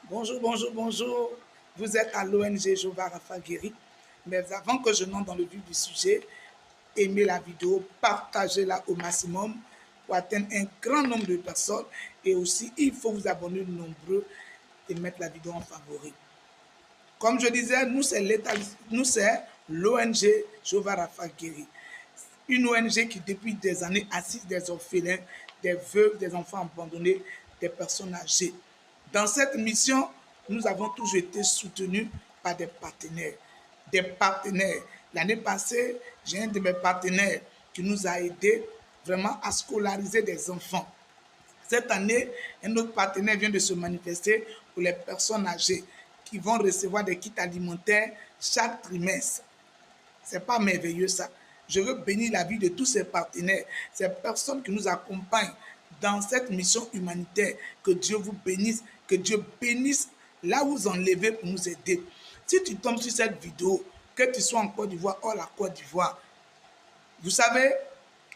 Bonjour, bonjour, bonjour. Vous êtes à l'ONG Jova Rafa Guéry. Mais avant que je n'entre dans le vif du sujet, aimez la vidéo, partagez-la au maximum pour atteindre un grand nombre de personnes. Et aussi, il faut vous abonner nombreux et mettre la vidéo en favori. Comme je disais, nous c'est l'ONG Jova Rafa Guéry. Une ONG qui depuis des années assiste des orphelins, des veuves, des enfants abandonnés, des personnes âgées. Dans cette mission, nous avons toujours été soutenus par des partenaires. Des partenaires. L'année passée, j'ai un de mes partenaires qui nous a aidés vraiment à scolariser des enfants. Cette année, un autre partenaire vient de se manifester pour les personnes âgées qui vont recevoir des kits alimentaires chaque trimestre. Ce n'est pas merveilleux ça. Je veux bénir la vie de tous ces partenaires, ces personnes qui nous accompagnent dans cette mission humanitaire. Que Dieu vous bénisse, que Dieu bénisse là où vous enlevez pour nous aider. Si tu tombes sur cette vidéo, que tu sois en Côte d'Ivoire ou la Côte d'Ivoire, vous savez,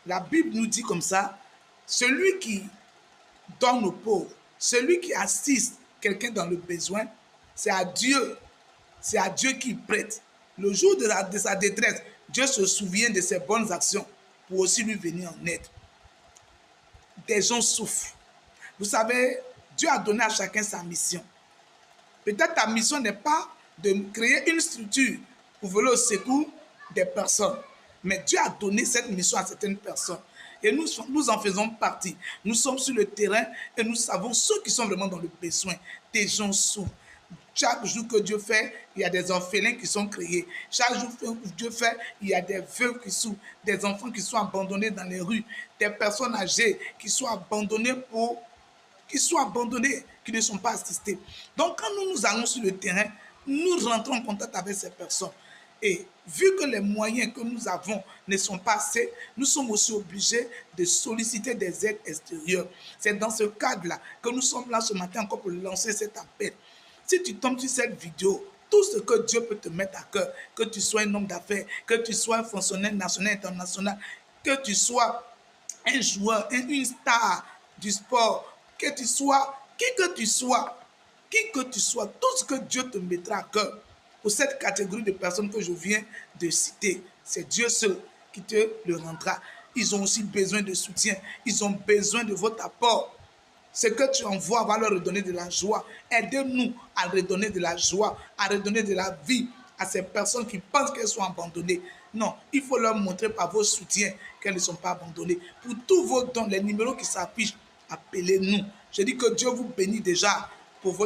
la Bible nous dit comme ça, celui qui donne aux pauvres, celui qui assiste quelqu'un dans le besoin, c'est à Dieu qui prête. Le jour de sa détresse, Dieu se souvient de ses bonnes actions pour aussi lui venir en aide. Des gens souffrent. Vous savez, Dieu a donné à chacun sa mission. Peut-être ta mission n'est pas de créer une structure pour voler au secours des personnes. Mais Dieu a donné cette mission à certaines personnes. Et nous en faisons partie. Nous sommes sur le terrain et nous savons ceux qui sont vraiment dans le besoin. Des gens souffrent. Chaque jour que Dieu fait, il y a des orphelins qui sont créés. Chaque jour que Dieu fait, il y a des veuves qui souffrent, des enfants qui sont abandonnés dans les rues, des personnes âgées qui sont abandonnées qui ne sont pas assistés. Donc, quand nous allons sur le terrain, nous rentrons en contact avec ces personnes. Et vu que les moyens que nous avons ne sont pas assez, nous sommes aussi obligés de solliciter des aides extérieures. C'est dans ce cadre-là que nous sommes là ce matin encore pour lancer cet appel. Si tu tombes sur cette vidéo, tout ce que Dieu peut te mettre à cœur, que tu sois un homme d'affaires, que tu sois un fonctionnaire national, international, que tu sois un joueur, une star du sport, que tu sois, qui que tu sois, tout ce que Dieu te mettra à cœur, pour cette catégorie de personnes que je viens de citer, c'est Dieu seul qui te le rendra. Ils ont aussi besoin de soutien, ils ont besoin de votre apport. Ce que tu envoies va leur redonner de la joie. Aidez-nous à redonner de la joie, à redonner de la vie à ces personnes qui pensent qu'elles sont abandonnées. Non, il faut leur montrer par vos soutiens qu'elles ne sont pas abandonnées. Pour tous vos dons, les numéros qui s'affichent, appelez-nous. Je dis que Dieu vous bénit déjà pour votre